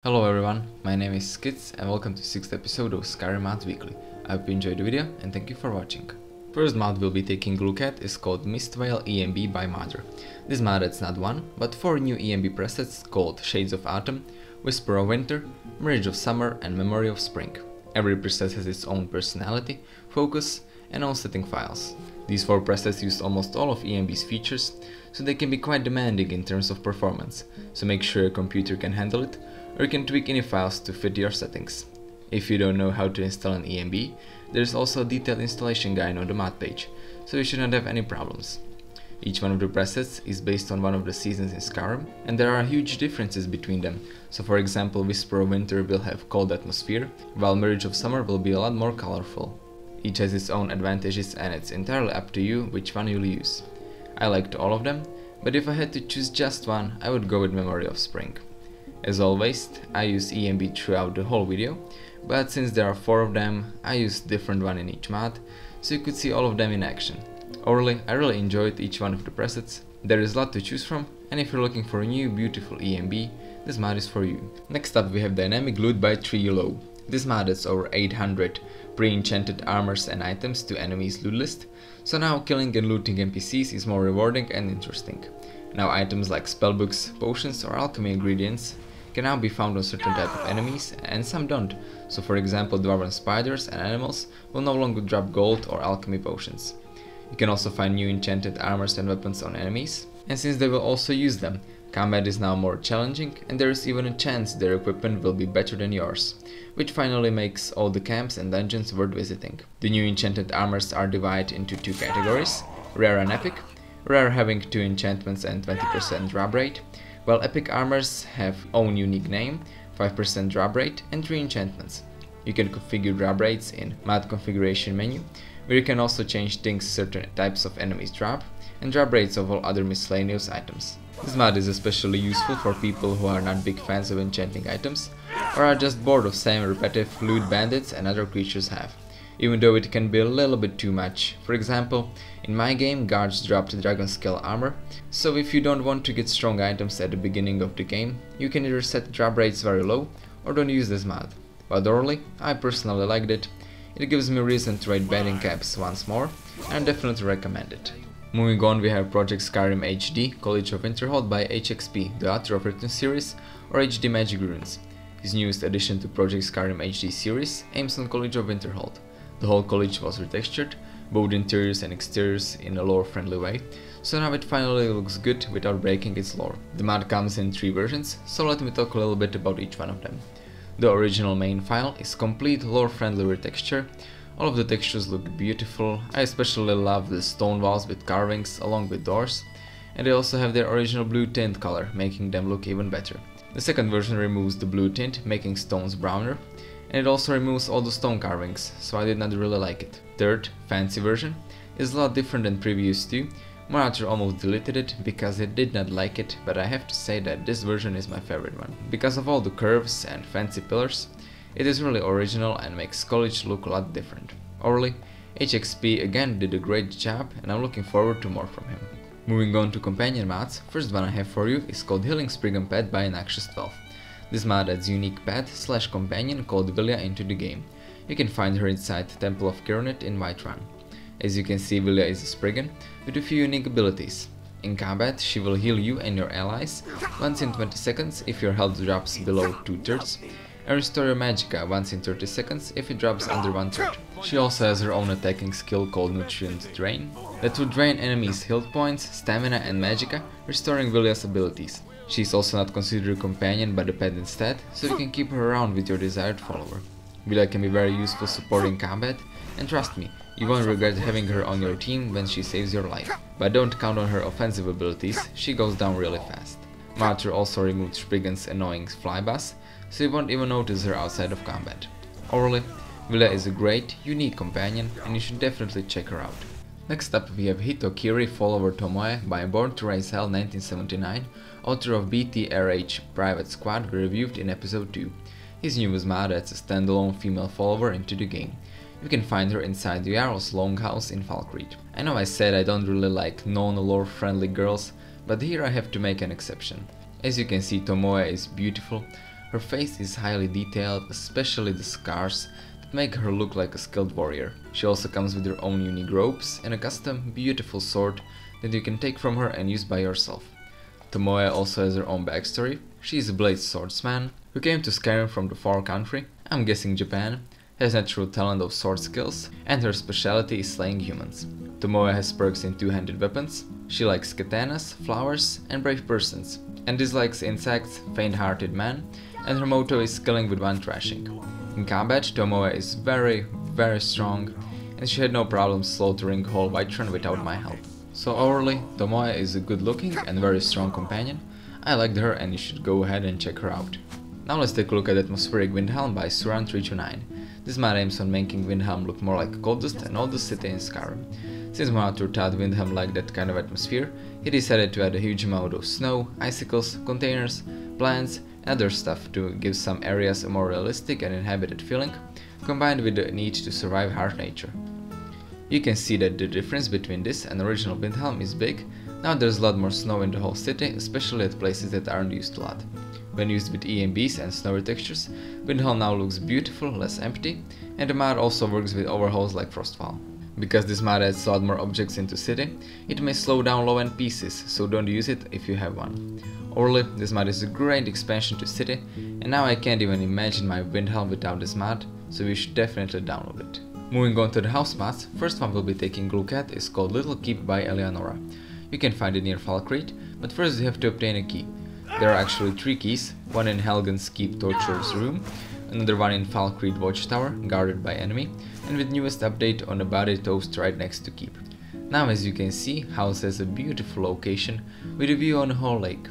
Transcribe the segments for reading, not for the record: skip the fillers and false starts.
Hello everyone, my name is Skits and welcome to 6th episode of Skyrim Mods Weekly. I hope you enjoyed the video and thank you for watching. First mod we'll be taking a look at is called Mistveil ENB by Modder. This mod adds not one, but 4 new ENB presets called Shades of Autumn, Whisper of Winter, Marriage of Summer and Memory of Spring. Every preset has its own personality, focus and own setting files. These 4 presets use almost all of ENB's features, so they can be quite demanding in terms of performance, so make sure your computer can handle it, or you can tweak any files to fit your settings. If you don't know how to install an ENB, there is also a detailed installation guide on the mod page, so you should not have any problems. Each one of the presets is based on one of the seasons in Skyrim, and there are huge differences between them. So for example, Whisper of Winter will have cold atmosphere, while Marriage of Summer will be a lot more colorful. Each has its own advantages and it's entirely up to you which one you'll use. I liked all of them, but if I had to choose just one, I would go with Memory of Spring. As always, I use ENB throughout the whole video, but since there are 4 of them, I used different one in each mod, so you could see all of them in action. Overall, I really enjoyed each one of the presets. There is a lot to choose from, and if you're looking for a new beautiful ENB, this mod is for you. Next up we have Dynamic Loot by Treehome. This mod adds over 800 pre-enchanted armors and items to enemies' loot list, so now killing and looting NPCs is more rewarding and interesting. Now items like spellbooks, potions or alchemy ingredients can now be found on certain type of enemies and some don't, so for example dwarven spiders and animals will no longer drop gold or alchemy potions. You can also find new enchanted armors and weapons on enemies, and since they will also use them, combat is now more challenging and there is even a chance their equipment will be better than yours, which finally makes all the camps and dungeons worth visiting. The new enchanted armors are divided into 2 categories, rare and epic, rare having 2 enchantments and 20% drop rate, while epic armors have own unique name, 5% drop rate and 3 enchantments. You can configure drop rates in mod configuration menu, where you can also change things certain types of enemies drop, and drop rates of all other miscellaneous items. This mod is especially useful for people who are not big fans of enchanting items, or are just bored of same repetitive loot bandits and other creatures have, even though it can be a little bit too much. For example, in my game guards dropped dragon scale armor, so if you don't want to get strong items at the beginning of the game, you can either set drop rates very low or don't use this mod. But overall, I personally liked it. It gives me a reason to raid batting caps once more, and I definitely recommend it. Moving on, we have Project Skyrim HD College of Winterhold by HXP, the author of written series or HD Magic Runes. His newest addition to Project Skyrim HD series aims on College of Winterhold. The whole college was retextured, both interiors and exteriors in a lore-friendly way, so now it finally looks good without breaking its lore. The mod comes in 3 versions, so let me talk a little bit about each one of them. The original main file is complete lore-friendly retexture. All of the textures look beautiful. I especially love the stone walls with carvings along with doors, and they also have their original blue tint color, making them look even better. The second version removes the blue tint, making stones browner, and it also removes all the stone carvings, so I did not really like it. Third, fancy version, is a lot different than previous 2. My author almost deleted it because he did not like it, but I have to say that this version is my favorite one. Because of all the curves and fancy pillars, it is really original and makes college look a lot different. Overall, HXP again did a great job and I'm looking forward to more from him. Moving on to companion mods, first one I have for you is called Healing Spriggan Pet by Noxious12. This mod adds unique pet / companion called Vilya into the game. You can find her inside Temple of Kironet in Whiterun. As you can see, Vilya is a Spriggan with a few unique abilities. In combat, she will heal you and your allies once in 20 seconds if your health drops below 2/3, and restore your magicka once in 30 seconds if it drops under 1/3. She also has her own attacking skill called Nutrient Drain that will drain enemies' health points, stamina and magicka, restoring Vilya's abilities. She is also not considered a companion but a pet instead, so you can keep her around with your desired follower. Vilya can be very useful supporting combat, and trust me, you won't regret having her on your team when she saves your life. But don't count on her offensive abilities, she goes down really fast. My author also removed Spriggan's annoying fly buzz, so you won't even notice her outside of combat. Overall, Vilya is a great, unique companion and you should definitely check her out. Next up we have Hitokiri Follower Tomoe by Born to Raise Hell 1979, author of BTRH Private Squad, reviewed in episode 2. His newest mod adds a standalone female follower into the game. You can find her inside the Jarl's Longhouse in Falkreath. I know I said I don't really like non-lore friendly girls, but here I have to make an exception. As you can see, Tomoe is beautiful, Her face is highly detailed, especially the scars that make her look like a skilled warrior. She also comes with her own unique robes and a custom beautiful sword that you can take from her and use by yourself. Tomoe also has her own backstory. She is a blade swordsman who came to Skyrim from the far country, I'm guessing Japan, has natural talent of sword skills, and her specialty is slaying humans. Tomoe has perks in two-handed weapons. She likes katanas, flowers, and brave persons, and dislikes insects, faint-hearted men, and her motto is killing with one thrashing. In combat, Tomoe is very strong, and she had no problem slaughtering whole Whiterun without my help. So overall, Tomoe is a good looking and very strong companion. I liked her and you should go ahead and check her out. Now let's take a look at Atmospheric Windhelm by Suran329. This mod aims on making Windhelm look more like a coldest and oldest city in Skyrim. Since my author thought Windhelm liked that kind of atmosphere, he decided to add a huge amount of snow, icicles, containers, plants and other stuff to give some areas a more realistic and inhabited feeling, combined with the need to survive harsh nature. You can see that the difference between this and original Windhelm is big. Now there's a lot more snow in the whole city, especially at places that aren't used a lot. When used with ENBs and snow retextures, Windhelm now looks beautiful, less empty, and the mod also works with overhauls like Frostfall. Because this mod adds a lot more objects into city, it may slow down low-end pieces, so don't use it if you have one. Overall, this mod is a great expansion to city, and now I can't even imagine my Windhelm without this mod, so you should definitely download it. Moving on to the house mods, first one we'll be taking a look at is called Little Keep by Elianora. You can find it near Falkreath, but first you have to obtain a key. There are actually 3 keys, one in Helgen's Keep Torturer's room, another one in Falkreath Watchtower, guarded by enemy, and with newest update on the body toast right next to Keep. Now as you can see, house has a beautiful location with a view on a whole lake.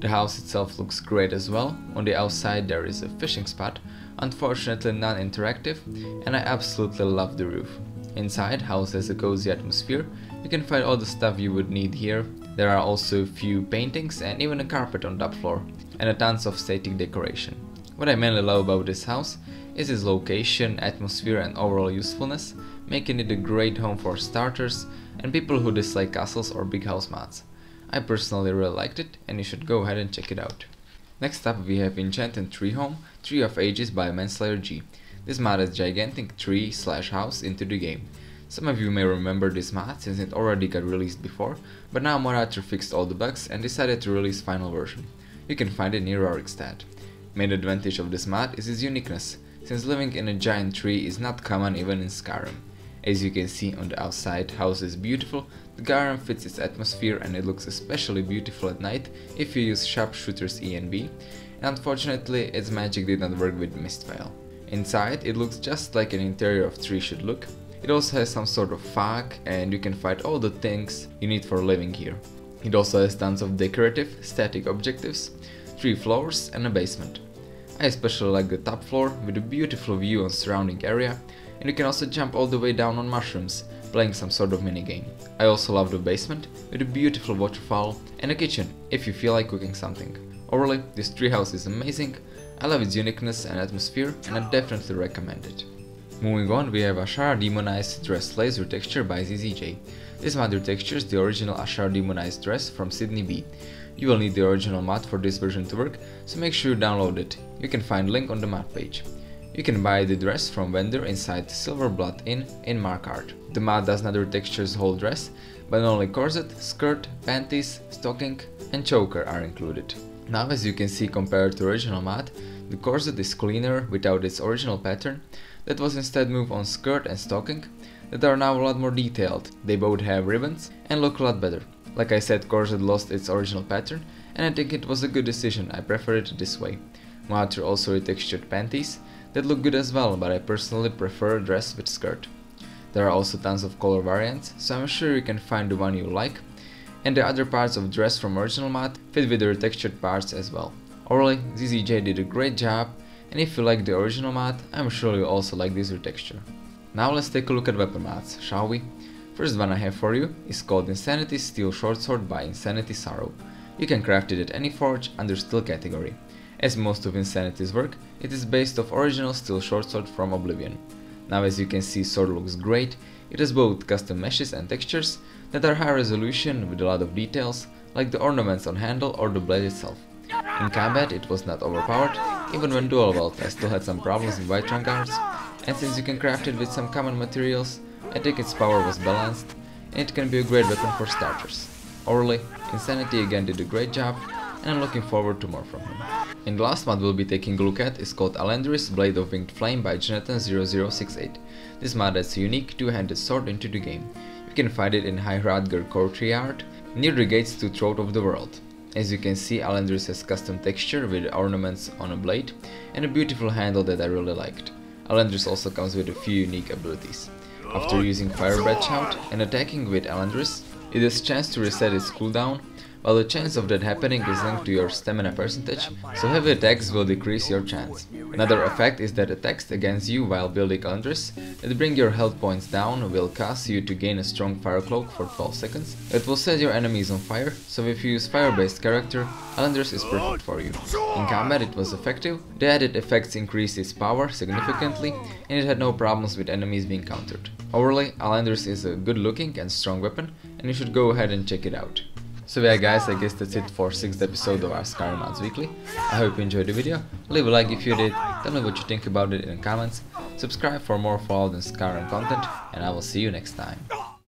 The house itself looks great as well. On the outside there is a fishing spot, unfortunately non-interactive, and I absolutely love the roof. Inside, house has a cozy atmosphere. You can find all the stuff you would need here. There are also a few paintings and even a carpet on top floor, and a tons of static decoration. What I mainly love about this house is its location, atmosphere and overall usefulness, making it a great home for starters and people who dislike castles or big house mods. I personally really liked it and you should go ahead and check it out. Next up we have Enchanted Treehome, Tree of Ages by ManslayerJ. This mod adds gigantic tree/house into the game. Some of you may remember this mod since it already got released before, but now Morator fixed all the bugs and decided to release final version. You can find it near Rorikstad. Main advantage of this mod is its uniqueness, since living in a giant tree is not common even in Skyrim. As you can see on the outside, house is beautiful, the garden fits its atmosphere and it looks especially beautiful at night if you use Sharpshooter's ENB, and unfortunately its magic did not work with Mistveil. Inside it looks just like an interior of tree should look. It also has some sort of fog and you can find all the things you need for living here. It also has tons of decorative, static objectives, 3 floors and a basement. I especially like the top floor with a beautiful view on surrounding area, and you can also jump all the way down on mushrooms, playing some sort of minigame. I also love the basement with a beautiful waterfall and a kitchen if you feel like cooking something. Overall, this treehouse is amazing, I love its uniqueness and atmosphere and I definitely recommend it. Moving on, we have Ashara Demonized Dress Laser Texture by zzjay. This mod retextures the original Ashara Demonized dress from Sydney B. You will need the original mod for this version to work, so make sure you download it. You can find link on the mod page. You can buy the dress from vendor inside Silverblood Inn in Markart. The mod does not retexture the whole dress, but only corset, skirt, panties, stocking and choker are included. Now as you can see, compared to original mod, the corset is cleaner without its original pattern that was instead moved on skirt and stocking that are now a lot more detailed. They both have ribbons and look a lot better. Like I said, corset lost its original pattern and I think it was a good decision, I prefer it this way. Morator also retextured panties that look good as well, but I personally prefer a dress with skirt. There are also tons of color variants, so I'm sure you can find the one you like, and the other parts of dress from original mod fit with the retextured parts as well. Overall, zzjay did a great job, and if you like the original mod, I'm sure you also like this retexture. Now let's take a look at weapon mods, shall we? First one I have for you is called Insanity Steel Shortsword by InsanitySorrow. You can craft it at any forge under steel category. As most of Insanity's work, it is based off original steel shortsword from Oblivion. Now as you can see, sword looks great. It has both custom meshes and textures that are high resolution with a lot of details, like the ornaments on handle or the blade itself. In combat it was not overpowered, Even when dual wield I still had some problems with white rank guards, and since you can craft it with some common materials, I think its power was balanced, and it can be a great weapon for starters. Overall, Insanity again did a great job, and I'm looking forward to more from him. And the last mod we'll be taking a look at is called Alendris-Blade of Winged Flame by Jonathan0068. This mod adds a unique two-handed sword into the game. You can find it in High Hradgar courtyard, near the gates to Throat of the World. As you can see, Alendris has custom texture with ornaments on a blade, and a beautiful handle that I really liked. Alendris also comes with a few unique abilities. After using Fire Breath Shout and attacking with Alendris, it has a chance to reset its cooldown, while the chance of that happening is linked to your stamina percentage, so heavy attacks will decrease your chance. Another effect is that attacks against you while building Alendris that bring your health points down will cause you to gain a strong fire cloak for 12 seconds. It will set your enemies on fire, so if you use fire-based character, Alendris is perfect for you. In combat it was effective, the added effects increased its power significantly, and it had no problems with enemies being countered. Overall, Alendris is a good looking and strong weapon, and you should go ahead and check it out. So yeah guys, I guess that's it for 6th episode of our Skyrim Mods Weekly. I hope you enjoyed the video, leave a like if you did, tell me what you think about it in the comments, subscribe for more Fallout and Skyrim content, and I will see you next time.